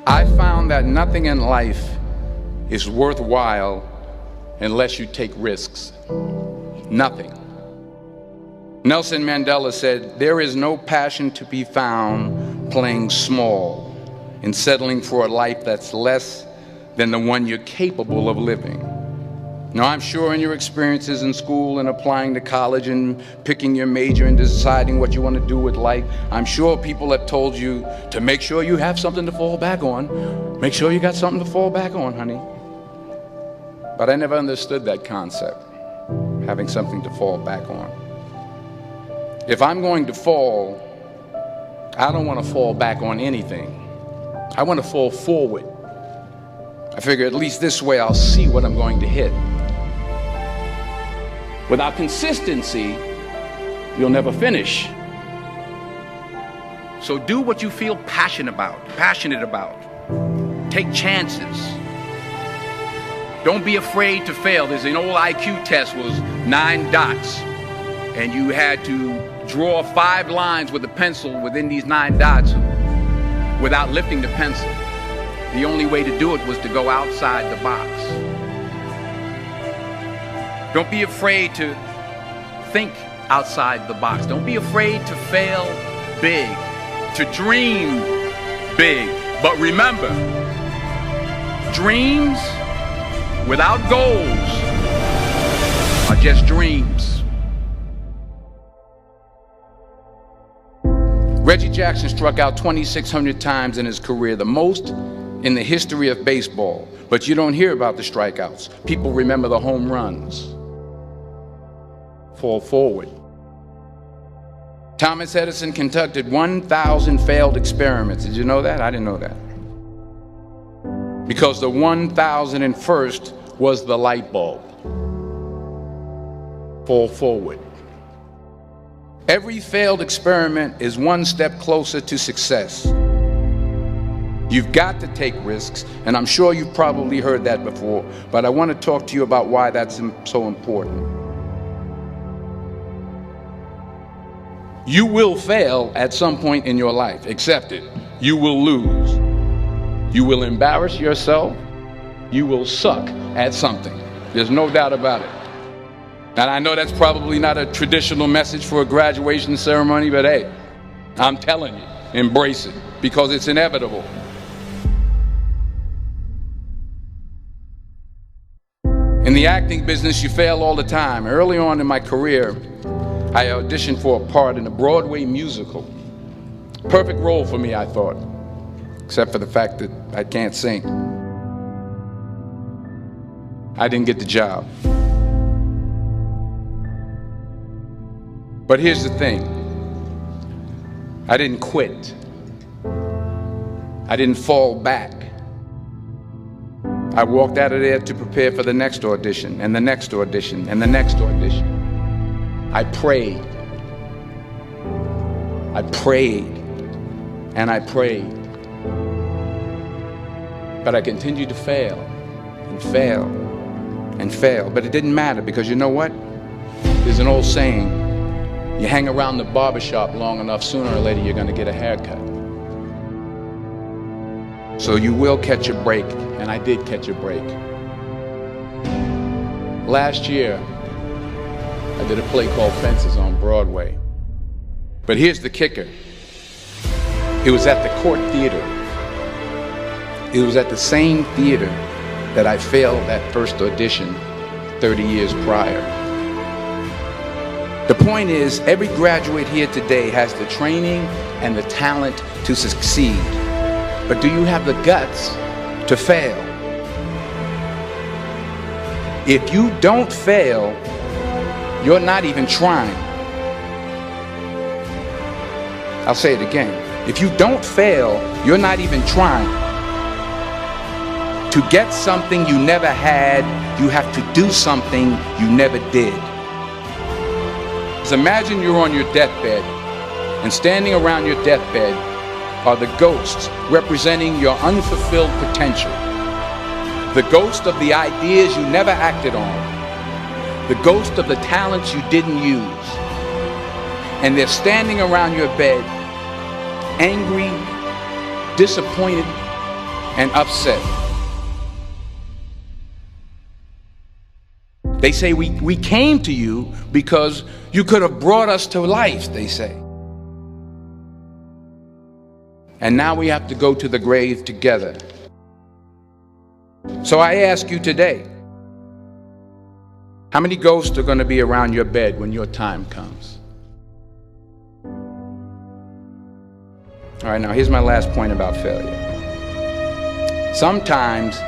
I found that nothing in life is worthwhile unless you take risks. Nothing. Nelson Mandela said, "There is no passion to be found playing small and settling for a life that's less than the one you're capable of living." Now, I'm sure in your experiences in school and applying to college and picking your major and deciding what you want to do with life, I'm sure people have told you to make sure you have something to fall back on. Make sure you got something to fall back on, honey. But I never understood that concept, having something to fall back on. If I'm going to fall, I don't want to fall back on anything. I want to fall forward. I figure at least this way I'll see what I'm going to hit. Without consistency, you'll never finish. So do what you feel passionate about. Take chances. Don't be afraid to fail. There's an old IQ test was 9 dots, and you had to draw 5 lines with a pencil within these 9 dots without lifting the pencil. The only way to do it was to go outside the box. Don't be afraid to think outside the box. Don't be afraid to fail big, to dream big. But remember, dreams without goals are just dreams. Reggie Jackson struck out 2,600 times in his career, the most in the history of baseball. But you don't hear about the strikeouts. People remember the home runs. Fall forward. Thomas Edison conducted 1,000 failed experiments. Did you know that? I didn't know that. Because the 1,001st was the light bulb. Fall forward. Every failed experiment is one step closer to success. You've got to take risks, and I'm sure you've probably heard that before, but I want to talk to you about why that's so important. You will fail at some point in your life. Accept it. You will lose. You will embarrass yourself. You will suck at something. There's no doubt about it. And I know that's probably not a traditional message for a graduation ceremony, but hey, I'm telling you, embrace it, because it's inevitable. In the acting business, you fail all the time. Early on in my career, I auditioned for a part in a Broadway musical. Perfect role for me, I thought, except for the fact that I can't sing. I didn't get the job. But here's the thing. I didn't quit. I didn't fall back. I walked out of there to prepare for the next audition, and the next audition, and the next audition. I prayed. I prayed. And I prayed. But I continued to fail and fail and fail. But it didn't matter, because you know what? There's an old saying, you hang around the barbershop long enough, sooner or later you're going to get a haircut. So you will catch a break, and I did catch a break. Last year, I did a play called Fences on Broadway. But here's the kicker. It was at the Court Theater. It was at the same theater that I failed that first audition 30 years prior. The point is, every graduate here today has the training and the talent to succeed. But do you have the guts to fail? If you don't fail, you're not even trying. I'll say it again. If you don't fail, you're not even trying. To get something you never had, you have to do something you never did. Just imagine you're on your deathbed, and standing around your deathbed are the ghosts representing your unfulfilled potential. The ghost of the ideas you never acted on. The ghost of the talents you didn't use. And they're standing around your bed, angry, disappointed, and upset. They say we came to you because you could have brought us to life, they say. And now we have to go to the grave together. So I ask you today, how many ghosts are going to be around your bed when your time comes? All right, now here's my last point about failure. Sometimes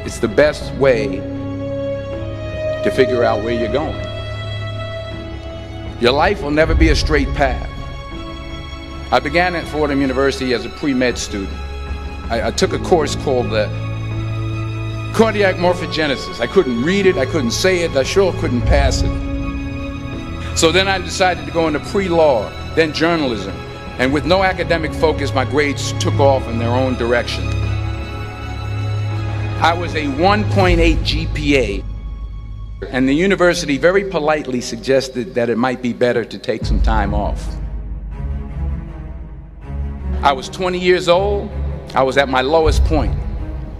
it's the best way to figure out where you're going. Your life will never be a straight path. I began at Fordham University as a pre-med student. I took a course called cardiac morphogenesis. I couldn't read it, I couldn't say it, I sure couldn't pass it. So then I decided to go into pre-law, then journalism. And with no academic focus, my grades took off in their own direction. I was a 1.8 GPA, and the university very politely suggested that it might be better to take some time off. I was 20 years old, I was at my lowest point.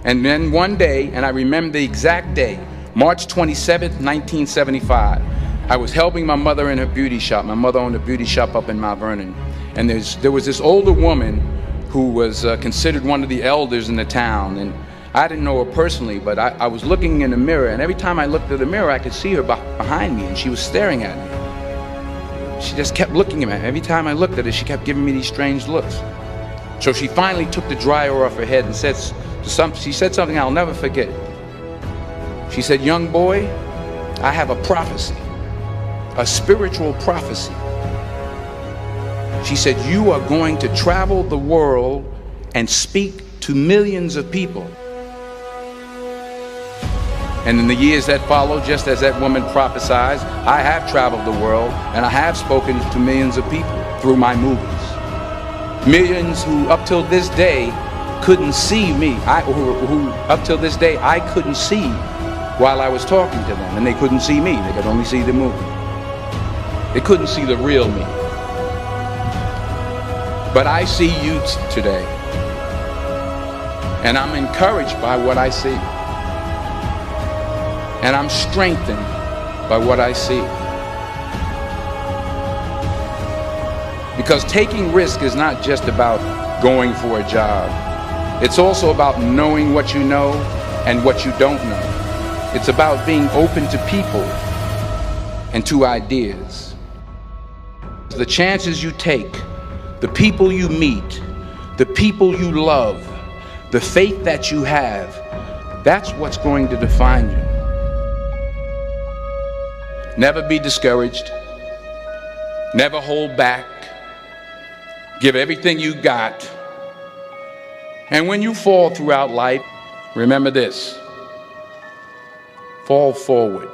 And then one day, and I remember the exact day, March 27th, 1975, I was helping my mother in her beauty shop. My mother owned a beauty shop up in Mount Vernon. And there was this older woman who was considered one of the elders in the town. And I didn't know her personally, but I was looking in the mirror, and every time I looked at the mirror, I could see her behind me, and she was staring at me. She just kept looking at me. Every time I looked at her, she kept giving me these strange looks. So she finally took the dryer off her head and she said something I'll never forget. She said, "Young boy, I have a prophecy, a spiritual prophecy." She said, "You are going to travel the world and speak to millions of people." And in the years that followed, just as that woman prophesied, I have traveled the world and I have spoken to millions of people through my movies. Millions who up till this day couldn't see me, who up till this day I couldn't see while I was talking to them, and they couldn't see me, they could only see the movie. They couldn't see the real me. But I see you today, and I'm encouraged by what I see. And I'm strengthened by what I see. Because taking risk is not just about going for a job. It's also about knowing what you know and what you don't know. It's about being open to people and to ideas. The chances you take, the people you meet, the people you love, the faith that you have, that's what's going to define you. Never be discouraged. Never hold back. Give everything you got. And when you fall throughout life, remember this: fall forward.